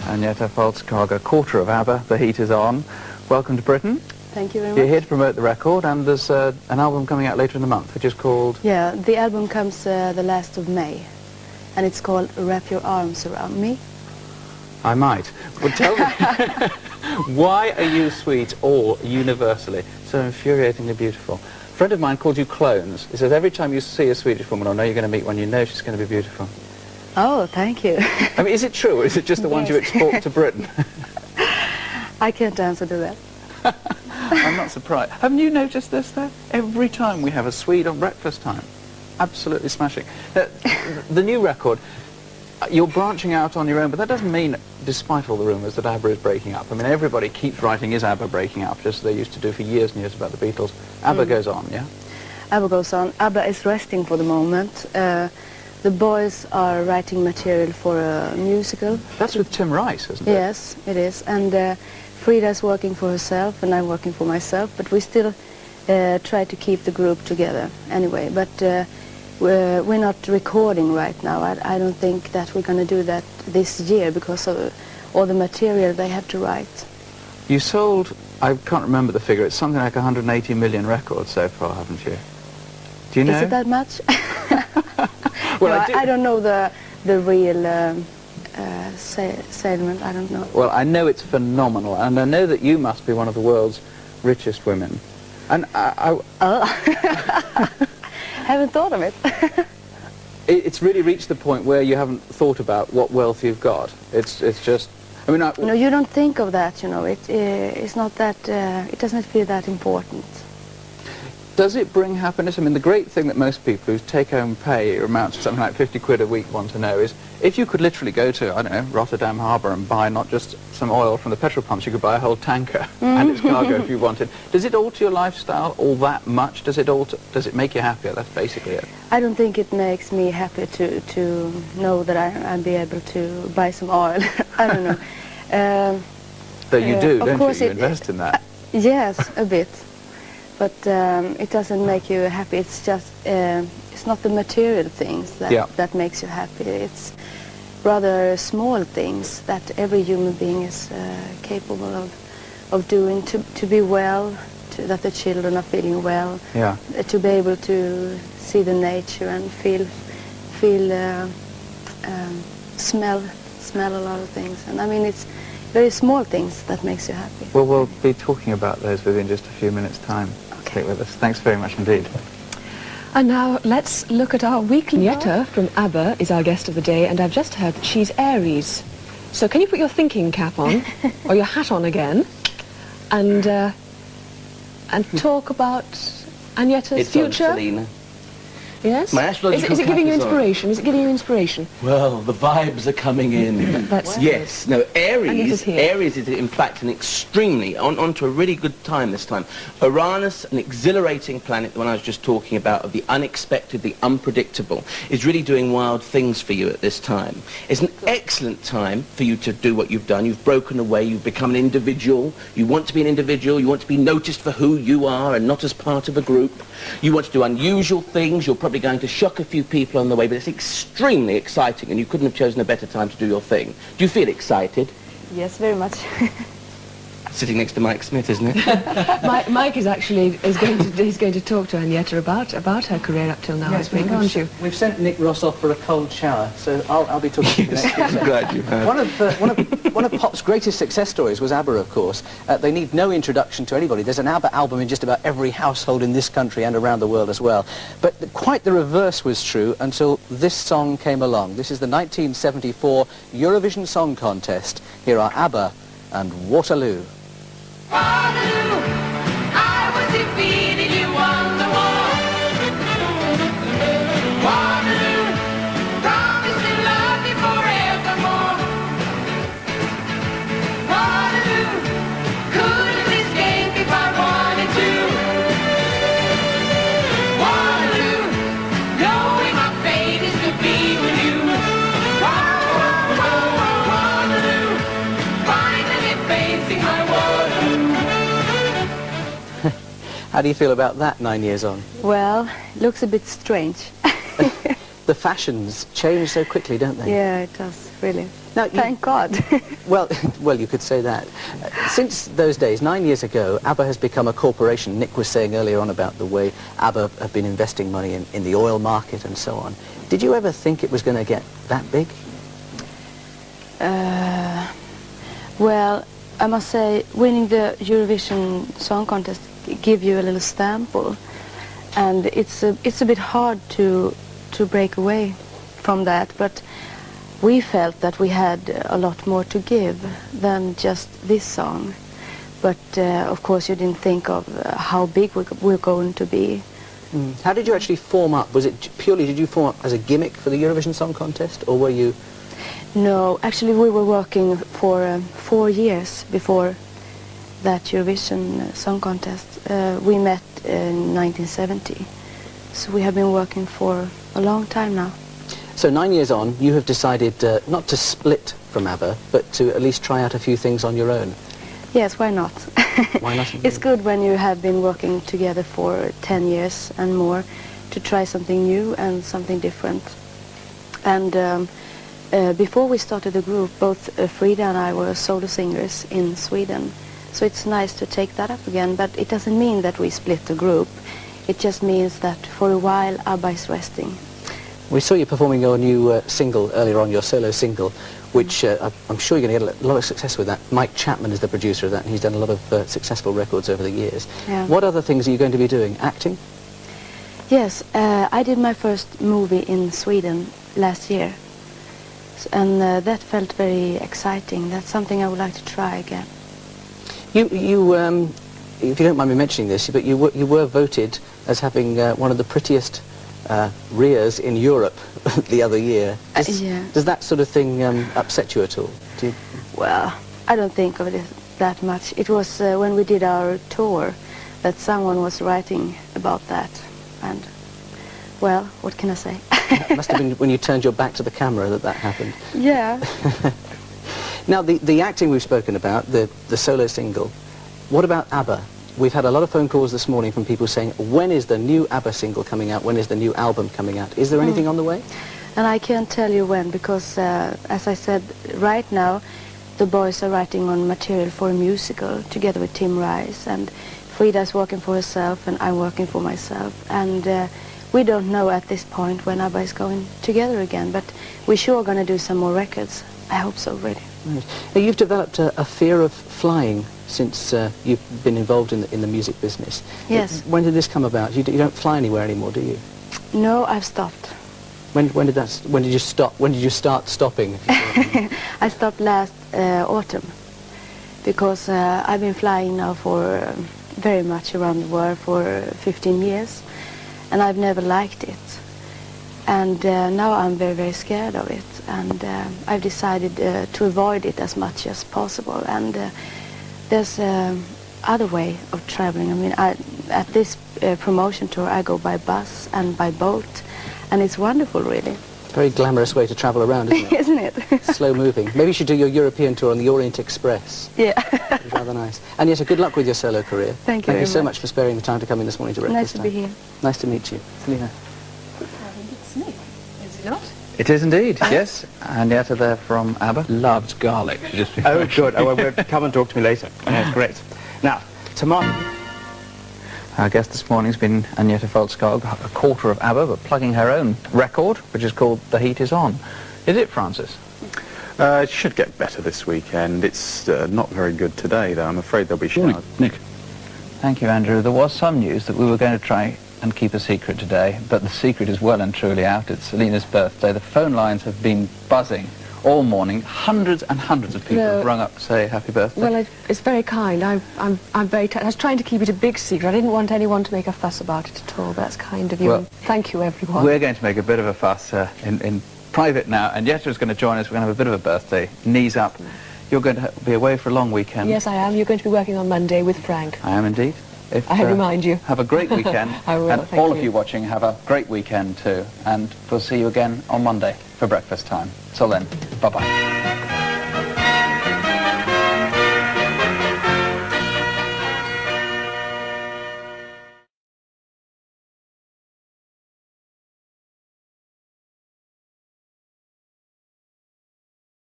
Agnetha Faltskog, a quarter of Abba. The heat is on. Welcome to Britain. Thank you very much. You're here to promote the record, and there's an album coming out later in the month, which is called... Yeah, the album comes the last of May, and it's called Wrap Your Arms Around Me. I might. Well, tell me, why are you Swedes all universally so infuriatingly beautiful? A friend of mine called you clones. He says every time you see a Swedish woman or know you're going to meet one, you know she's going to be beautiful. Oh, thank you. I mean, is it true, or is it just the ones you export to Britain? I can't answer to that. I'm not surprised. Haven't you noticed this, though? Every time we have a Swede on breakfast time. Absolutely smashing. The new record, you're branching out on your own, but that doesn't mean, despite all the rumours, that Abba is breaking up. I mean, everybody keeps writing, is Abba breaking up, just as they used to do for years and years about the Beatles. Abba goes on, yeah? Abba goes on. Abba is resting for the moment. The boys are writing material for a musical. That's with Tim Rice, isn't it? Yes, it is. And Frida's working for herself, and I'm working for myself, but we still try to keep the group together anyway. But we're not recording right now. I don't think that we're going to do that this year because of all the material they have to write. You sold, I can't remember the figure, it's something like 180 million records so far, haven't you? Do you know? Is it that much? Well, no, I don't know the real salesman, I don't know. Well, I know it's phenomenal, and I know that you must be one of the world's richest women. And Oh. Haven't thought of it. It's really reached the point where you haven't thought about what wealth you've got. It's just, I mean... No, you don't think of that, you know. It's not that, it doesn't feel that important. Does it bring happiness? I mean, the great thing that most people whose take-home pay amounts to something like 50 quid a week want to know is, if you could literally go to, I don't know, Rotterdam Harbour and buy not just some oil from the petrol pumps, you could buy a whole tanker and its cargo if you wanted. Does it alter your lifestyle all that much? Does it make you happier? That's basically it. I don't think it makes me happy to know that I'll be able to buy some oil. I don't know. Though you do, don't course you? You invest in that. Yes, a bit. But it doesn't make you happy. It's just, it's not the material things that makes you happy. It's rather small things that every human being is capable of doing, to be well, that the children are feeling well, to be able to see the nature and smell a lot of things. And I mean, it's very small things that makes you happy. Well, we'll be talking about those within just a few minutes' time. Okay. Stay with us. Thanks very much indeed. And now let's look at our weekly. Agnetha from Abba is our guest of the day, and I've just heard she's Aries. So can you put your thinking cap on, or your hat on again, and talk about Agnetha's future? Selena. Yes? My astrological is it giving you cap is on. inspiration? Is it giving you inspiration? Well, the vibes are coming in. That's yes. No, Agnetha's here. Aries is in fact an extremely, onto a really good time this time. Uranus, an exhilarating planet, the one I was just talking about, of the unexpected, the unpredictable, is really doing wild things for you at this time. It's an excellent time for you to do what you've done. You've broken away, you've become an individual. You want to be an individual, you want to be noticed for who you are and not as part of a group. You want to do unusual things. You're probably going to shock a few people on the way, but it's extremely exciting, and you couldn't have chosen a better time to do your thing. Do you feel excited? Yes, very much. Sitting next to Mike Smith, isn't it? Mike is going to talk to Agnetha about her career up till now. Yes, I think, aren't you? We've sent Nick Ross off for a cold shower, so I'll be talking to you next week. I'm glad you have. One of pop's greatest success stories was Abba, of course. They need no introduction to anybody. There's an Abba album in just about every household in this country and around the world as well. But quite the reverse was true until this song came along. This is the 1974 Eurovision Song Contest. Here are Abba and Waterloo. Waterloo, I was defeated, you won the war. Waterloo, promise to love you forevermore. Waterloo, couldn't escape if I wanted to. Waterloo, knowing my fate is to be with you. Waterloo, finally facing my Waterloo. How do you feel about that 9 years on? Well, it looks a bit strange. The fashions change so quickly, don't they? Yeah, it does, really. Now, Thank God. well, you could say that. Since those days, 9 years ago, Abba has become a corporation. Nick was saying earlier on about the way Abba have been investing money in the oil market and so on. Did you ever think it was going to get that big? Well, I must say, winning the Eurovision Song Contest give you a little sample, and it's a bit hard to break away from that, but we felt that we had a lot more to give than just this song. But of course you didn't think of how big we're going to be. How did you actually form up? Was it purely, did you form up as a gimmick for the Eurovision Song Contest, or were you... No, actually we were working for 4 years before that Eurovision Song Contest. We met in 1970, so we have been working for a long time now. So 9 years on, you have decided not to split from ABBA, but to at least try out a few things on your own. Yes, why not? Why not? It's good when you have been working together for 10 years and more to try something new and something different. And before we started the group, both Frida and I were solo singers in Sweden. So it's nice to take that up again, but it doesn't mean that we split the group. It just means that for a while ABBA is resting. We saw you performing your new single earlier on, your solo single, which I'm sure you're going to get a lot of success with that. Mike Chapman is the producer of that, and he's done a lot of successful records over the years. Yeah. What other things are you going to be doing? Acting? Yes, I did my first movie in Sweden last year, and that felt very exciting. That's something I would like to try again. If you don't mind me mentioning this, but you were voted as having one of the prettiest rears in Europe the other year. Does that sort of thing upset you at all? Well, I don't think of it that much. It was when we did our tour that someone was writing about that, and well, what can I say? It must have been when you turned your back to the camera that happened. Yeah. Now, the acting we've spoken about, the solo single, what about ABBA? We've had a lot of phone calls this morning from people saying, when is the new ABBA single coming out? When is the new album coming out? Is there anything on the way? And I can't tell you when, because as I said, right now the boys are writing on material for a musical together with Tim Rice, and Frida's working for herself and I'm working for myself, and we don't know at this point when ABBA is going together again, but we're sure going to do some more records. I hope so, really. Right. Now, you've developed a fear of flying since you've been involved in the music business. Yes. When did this come about? You don't fly anywhere anymore, do you? No, I've stopped. When did you stop? When did you start stopping? I stopped last autumn, because I've been flying now for very much around the world for 15 years, and I've never liked it. And now I'm very, very scared of it, and I've decided to avoid it as much as possible. And there's other way of traveling. I mean, at this promotion tour I go by bus and by boat, and it's wonderful, really. Very glamorous way to travel around, isn't it? Isn't it? Slow moving. Maybe you should do your European tour on the Orient Express. Yeah. It's rather nice. And yes, good luck with your solo career. Thank you very so much. much for sparing the time to come in this morning to Nice Breakfast to Time. be here. Nice to meet you. Selina. Is it not? It is indeed, yes. Agnetha there from ABBA loves garlic. Oh, good. Oh, well, come and talk to me later. Yes, great. Now, tomorrow... Our guest this morning's been Agnetha Faltskog, a quarter of ABBA, but plugging her own record, which is called The Heat Is On. Is it, Francis? It should get better this weekend. It's not very good today, though. I'm afraid there'll be showers. Nick. Thank you, Andrew. There was some news that we were going to try and keep a secret today, but the secret is well and truly out. It's Selina's birthday. The phone lines have been buzzing all morning. Hundreds and hundreds of people have rung up to say happy birthday. Well, it's very kind. I'm very... I was trying to keep it a big secret. I didn't want anyone to make a fuss about it at all. That's kind of you. Well, thank you, everyone. We're going to make a bit of a fuss in private now, and Yetta's going to join us. We're going to have a bit of a birthday. Knees up. You're going to be away for a long weekend. Yes, I am. You're going to be working on Monday with Frank. I am indeed. I remind you. Have a great weekend. I will, and all of you watching, have a great weekend too. And we'll see you again on Monday for breakfast time. Till then, bye-bye.